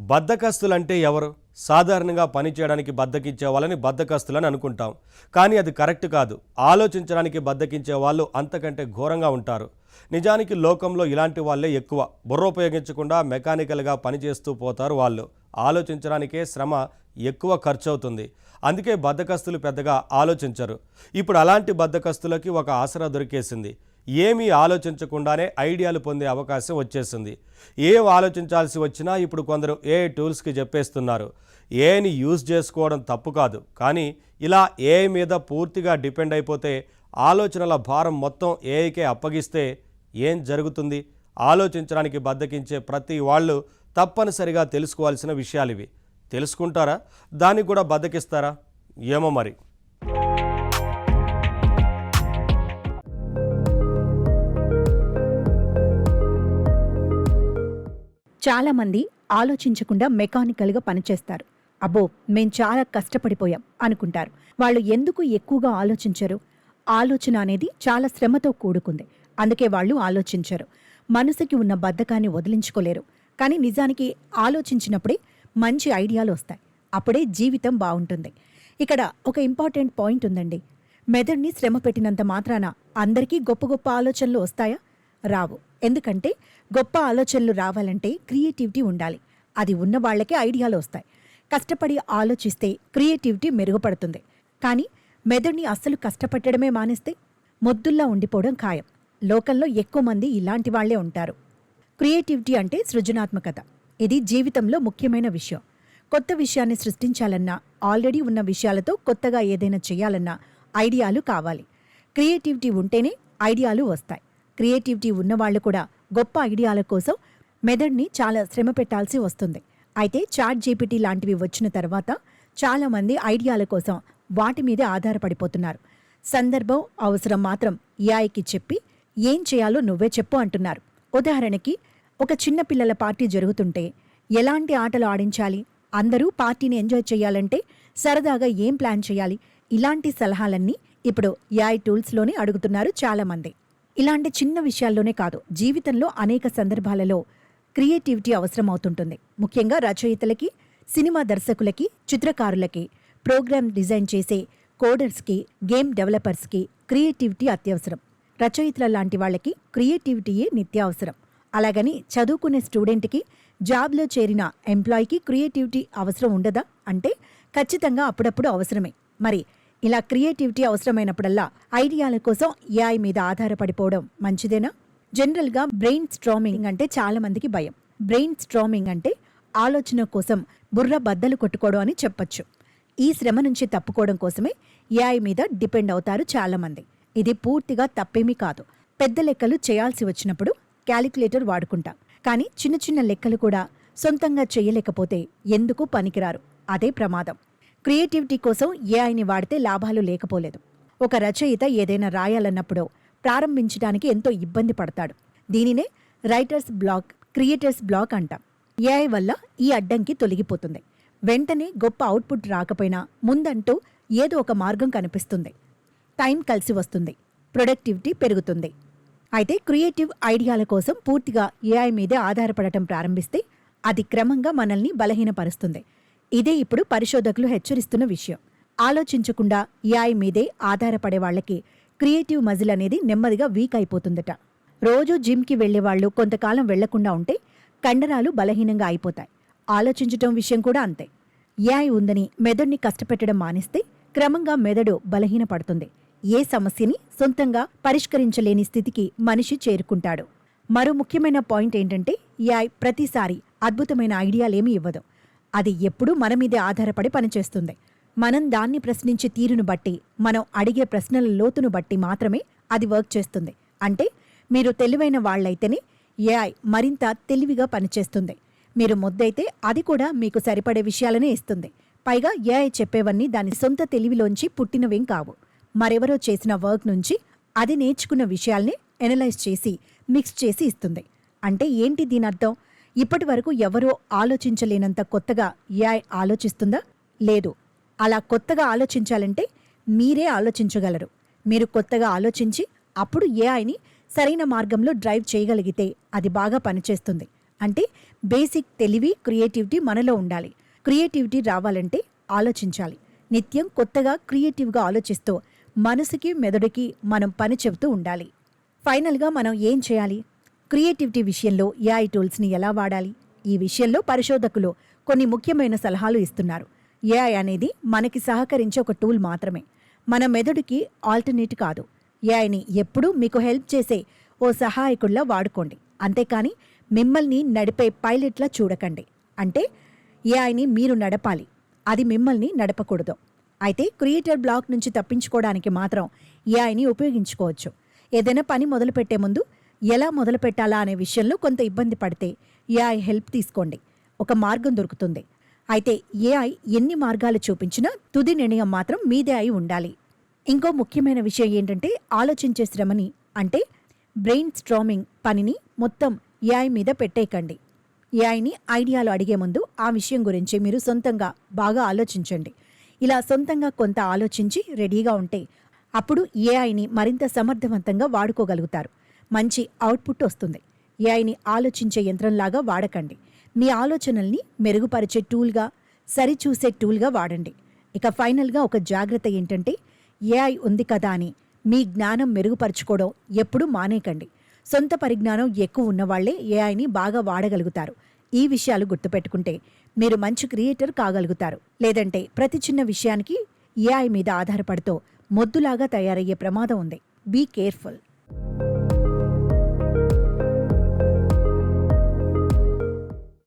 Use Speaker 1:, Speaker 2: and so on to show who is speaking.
Speaker 1: బద్ధకస్తులంటే ఎవరు? సాధారణంగా పని చేయడానికి బద్ధకించే వాళ్ళని బద్ధకస్తులని అనుకుంటాం. కానీ అది కరెక్ట్ కాదు. ఆలోచించడానికి బద్ధకించే వాళ్ళు అంతకంటే ఘోరంగా ఉంటారు. నిజానికి లోకంలో ఇలాంటి వాళ్ళే ఎక్కువ. బుర్ర ఉపయోగించకుండా మెకానికల్గా పనిచేస్తూ పోతారు వాళ్ళు. ఆలోచించడానికే శ్రమ ఎక్కువ ఖర్చు అవుతుంది. అందుకే బద్ధకస్తులు పెద్దగా ఆలోచించరు. ఇప్పుడు అలాంటి బద్ధకస్తులకి ఒక ఆసరా దొరికేసింది. ఏమీ ఆలోచించకుండానే ఐడియాలు పొందే అవకాశం వచ్చేసింది. ఏం ఆలోచించాల్సి వచ్చినా ఇప్పుడు కొందరు ఏఐ టూల్స్కి చెప్పేస్తున్నారు. ఏఐని యూజ్ చేసుకోవడం తప్పు కాదు, కానీ ఇలా ఏఐ మీద పూర్తిగా డిపెండ్ అయిపోతే, ఆలోచనల భారం మొత్తం ఏఐకే అప్పగిస్తే ఏం జరుగుతుంది? ఆలోచించడానికి బద్ధకించే ప్రతి వాళ్ళు తప్పనిసరిగా తెలుసుకోవాల్సిన విషయాలు ఇవి. తెలుసుకుంటారా? దానికి కూడా బద్ధకిస్తారా? ఏమో మరి.
Speaker 2: చాలామంది ఆలోచించకుండా మెకానికల్గా పనిచేస్తారు. అబ్బో, మేం చాలా కష్టపడిపోయాం అనుకుంటారు. వాళ్ళు ఎందుకు ఎక్కువగా ఆలోచించరు? ఆలోచన అనేది చాలా శ్రమతో కూడుకుంది. అందుకే వాళ్ళు ఆలోచించరు. మనసుకి ఉన్న బద్ధకాన్ని వదిలించుకోలేరు. కానీ నిజానికి ఆలోచించినప్పుడే మంచి ఐడియాలు వస్తాయి. అప్పుడే జీవితం బాగుంటుంది. ఇక్కడ ఒక ఇంపార్టెంట్ పాయింట్ ఉందండి. మెదడుని శ్రమ పెట్టినంత మాత్రాన అందరికీ గొప్ప గొప్ప ఆలోచనలు వస్తాయా? రావు. ఎందుకంటే గొప్ప ఆలోచనలు రావాలంటే క్రియేటివిటీ ఉండాలి. అది ఉన్న వాళ్ళకే ఐడియాలు వస్తాయి. కష్టపడి ఆలోచిస్తే క్రియేటివిటీ మెరుగుపడుతుంది. కానీ మెదడుని అస్సలు కష్టపట్టడమే మానేస్తే మొద్దుల్లా ఉండిపోవడం ఖాయం. లోకంలో ఎక్కువ మంది ఇలాంటి వాళ్లే ఉంటారు. క్రియేటివిటీ అంటే సృజనాత్మకత. ఇది జీవితంలో ముఖ్యమైన విషయం. కొత్త విషయాన్ని సృష్టించాలన్నా, ఆల్రెడీ ఉన్న విషయాలతో కొత్తగా ఏదైనా చేయాలన్నా ఐడియాలు కావాలి. క్రియేటివిటీ ఉంటేనే ఐడియాలు వస్తాయి. క్రియేటివిటీ ఉన్నవాళ్లు కూడా గొప్ప ఐడియాల కోసం మెదడుని చాలా శ్రమ పెట్టాల్సి వస్తుంది. అయితే చాట్‌జీపీటీ లాంటివి వచ్చిన తర్వాత చాలామంది ఐడియాల కోసం వాటి మీదే ఆధారపడిపోతున్నారు. సందర్భం, అవసరం మాత్రం ఏఐకి చెప్పి ఏం చేయాలో నువ్వే చెప్పు అంటున్నారు. ఉదాహరణకి, ఒక చిన్న పిల్లల పార్టీ జరుగుతుంటే ఎలాంటి ఆటలు ఆడించాలి, అందరూ పార్టీని ఎంజాయ్ చేయాలంటే సరదాగా ఏం ప్లాన్ చేయాలి, ఇలాంటి సలహాలన్నీ ఇప్పుడు ఏఐ టూల్స్లోనే అడుగుతున్నారు చాలామంది. ఇలాంటి చిన్న విషయాల్లోనే కాదు, జీవితంలో అనేక సందర్భాలలో క్రియేటివిటీ అవసరం అవుతుంటుంది. ముఖ్యంగా రచయితలకి, సినిమా దర్శకులకి, చిత్రకారులకి, ప్రోగ్రామ్ డిజైన్ చేసే కోడర్స్కి, గేమ్ డెవలపర్స్కి క్రియేటివిటీ అత్యవసరం. రచయితల లాంటి వాళ్ళకి క్రియేటివిటీయే నిత్యావసరం. అలాగని చదువుకునే స్టూడెంట్కి, జాబ్లో చేరిన ఎంప్లాయీకి క్రియేటివిటీ అవసరం ఉండదా అంటే ఖచ్చితంగా అప్పుడప్పుడు అవసరమే. మరి ఇలా క్రియేటివిటీ అవసరమైనప్పుడల్లా ఐడియాల కోసం ఏఐ మీద ఆధారపడిపోవడం మంచిదేనా? జనరల్గా బ్రెయిన్ స్ట్రామింగ్ అంటే చాలా మందికి భయం. బ్రెయిన్ స్ట్రామింగ్ అంటే ఆలోచన కోసం బుర్ర బద్దలు కొట్టుకోవడం అని చెప్పొచ్చు. ఈ శ్రమ నుంచి తప్పుకోవడం కోసమే ఏఐ మీద డిపెండ్ అవుతారు చాలామంది. ఇది పూర్తిగా తప్పేమీ కాదు. పెద్ద లెక్కలు చేయాల్సి వచ్చినప్పుడు క్యాలిక్యులేటర్ వాడుకుంటాం. కానీ చిన్న చిన్న లెక్కలు కూడా సొంతంగా చేయలేకపోతే ఎందుకు పనికిరారు. అదే ప్రమాదం. క్రియేటివిటీ కోసం ఏఐని వాడితే లాభాలు లేకపోలేదు. ఒక రచయిత ఏదైనా రాయాలన్నప్పుడు ప్రారంభించడానికి ఎంతో ఇబ్బంది పడతాడు. దీనినే రైటర్స్ బ్లాక్, క్రియేటర్స్ బ్లాక్ అంటాం. ఏఐ వల్ల ఈ అడ్డంకి తొలగిపోతుంది. వెంటనే గొప్ప అవుట్పుట్ రాకపోయినా ముందంటూ ఏదో ఒక మార్గం కనిపిస్తుంది. టైం కలిసి వస్తుంది. ప్రొడక్టివిటీ పెరుగుతుంది. అయితే క్రియేటివ్ ఐడియాల కోసం పూర్తిగా ఏఐ మీదే ఆధారపడటం ప్రారంభిస్తే అది క్రమంగా మనల్ని బలహీనపరుస్తుంది. ఇదే ఇప్పుడు పరిశోధకులు హెచ్చరిస్తున్న విషయం. ఆలోచించకుండా ఏఐ మీదే ఆధారపడే వాళ్లకి క్రియేటివ్ మజిల్ అనేది నెమ్మదిగా వీక్ అయిపోతుందట. రోజూ జిమ్కి వెళ్లేవాళ్లు కొంతకాలం వెళ్లకుండా ఉంటే కండరాలు బలహీనంగా అయిపోతాయి. ఆలోచించటం విషయం కూడా అంతే. ఏఐ ఉందని మెదడుని కష్టపెట్టడం మానేస్తే క్రమంగా మెదడు బలహీనపడుతుంది. ఏ సమస్యని సొంతంగా పరిష్కరించలేని స్థితికి మనిషి చేరుకుంటాడు. మరో ముఖ్యమైన పాయింట్ ఏంటంటే, ఏఐ ప్రతిసారి అద్భుతమైన ఐడియాలేమీ ఇవ్వదు. అది ఎప్పుడూ మన మీదే ఆధారపడి పనిచేస్తుంది. మనం దాన్ని ప్రశ్నించే తీరును బట్టి, మనం అడిగే ప్రశ్నల లోతును బట్టి మాత్రమే అది వర్క్ చేస్తుంది. అంటే మీరు తెలివైన వాళ్లైతేనే ఏఐ మరింత తెలివిగా పనిచేస్తుంది. మీరు మొద్దైతే అది కూడా మీకు సరిపడే విషయాలనే ఇస్తుంది. పైగా ఏఐ చెప్పేవన్నీ దాని సొంత తెలివిలోంచి పుట్టినవేం కావు. మరెవరో చేసిన వర్క్ నుంచి అది నేర్చుకున్న విషయాల్ని ఎనలైజ్ చేసి మిక్స్ చేసి ఇస్తుంది. అంటే ఏంటి దీని అర్థం? ఇప్పటి వరకు ఎవరో ఆలోచించలేనంత కొత్తగా ఏఐ ఆలోచిస్తుందా? లేదు. అలా కొత్తగా ఆలోచించాలంటే మీరే ఆలోచించగలరు. మీరు కొత్తగా ఆలోచించి అప్పుడు ఏఐని సరైన మార్గంలో డ్రైవ్ చేయగలిగితే అది బాగా పనిచేస్తుంది. అంటే బేసిక్ తెలివి, క్రియేటివిటీ మనలో ఉండాలి. క్రియేటివిటీ రావాలంటే ఆలోచించాలి. నిత్యం కొత్తగా క్రియేటివ్గా ఆలోచిస్తూ మనసుకి, మెదడుకి మనం పని చెబుతూ ఉండాలి. ఫైనల్గా మనం ఏం చేయాలి? క్రియేటివిటీ విషయంలో ఏఐ టూల్స్ని ఎలా వాడాలి? ఈ విషయంలో పరిశోధకులు కొన్ని ముఖ్యమైన సలహాలు ఇస్తున్నారు. ఏఐ అనేది మనకి సహకరించే ఒక టూల్ మాత్రమే, మన మెదడుకి ఆల్టర్నేట్ కాదు. ఏఐని ఎప్పుడూ మీకు హెల్ప్ చేసే ఓ సహాయకుల్లా వాడుకోండి, అంతేకాని మిమ్మల్ని నడిపే పైలట్లా చూడకండి. అంటే ఏఐని మీరు నడపాలి, అది మిమ్మల్ని నడపకూడదు. అయితే క్రియేటర్ బ్లాక్ నుంచి తప్పించుకోవడానికి మాత్రం ఏఐని ఉపయోగించుకోవచ్చు. ఏదైనా పని మొదలుపెట్టే ముందు ఎలా మొదలు పెట్టాలా అనే విషయంలో కొంత ఇబ్బంది పడితే ఏఐ హెల్ప్ తీసుకోండి, ఒక మార్గం దొరుకుతుంది. అయితే ఏఐ ఎన్ని మార్గాలు చూపించినా తుది నిర్ణయం మాత్రం మీదే అయి ఉండాలి. ఇంకో ముఖ్యమైన విషయం ఏంటంటే ఆలోచించే శ్రమని, అంటే బ్రెయిన్ స్ట్రామింగ్ పనిని మొత్తం ఏఐ మీద పెట్టేయకండి. ఏఐని ఐడియాలు అడిగే ముందు ఆ విషయం గురించి మీరు సొంతంగా బాగా ఆలోచించండి. ఇలా సొంతంగా కొంత ఆలోచించి రెడీగా ఉంటే అప్పుడు ఏఐని మరింత సమర్థవంతంగా వాడుకోగలుగుతారు. మంచి అవుట్పుట్ వస్తుంది. ఏఐని ఆలోచించే యంత్రంలాగా వాడకండి. మీ ఆలోచనల్ని మెరుగుపరిచే టూల్గా, సరిచూసే టూల్గా వాడండి. ఇక ఫైనల్గా ఒక జాగ్రత్త ఏంటంటే ఏఐ ఉంది కదా అని మీ జ్ఞానం మెరుగుపరుచుకోవడం ఎప్పుడూ మానేకండి. సొంత పరిజ్ఞానం ఎక్కువ ఉన్నవాళ్లే ఏఐని బాగా వాడగలుగుతారు. ఈ విషయాలు గుర్తుపెట్టుకుంటే మీరు మంచి క్రియేటర్ కాగలుగుతారు. లేదంటే ప్రతి చిన్న విషయానికి ఏఐ మీద ఆధారపడుతూ మొద్దులాగా తయారయ్యే ప్రమాదం ఉంది. Be careful.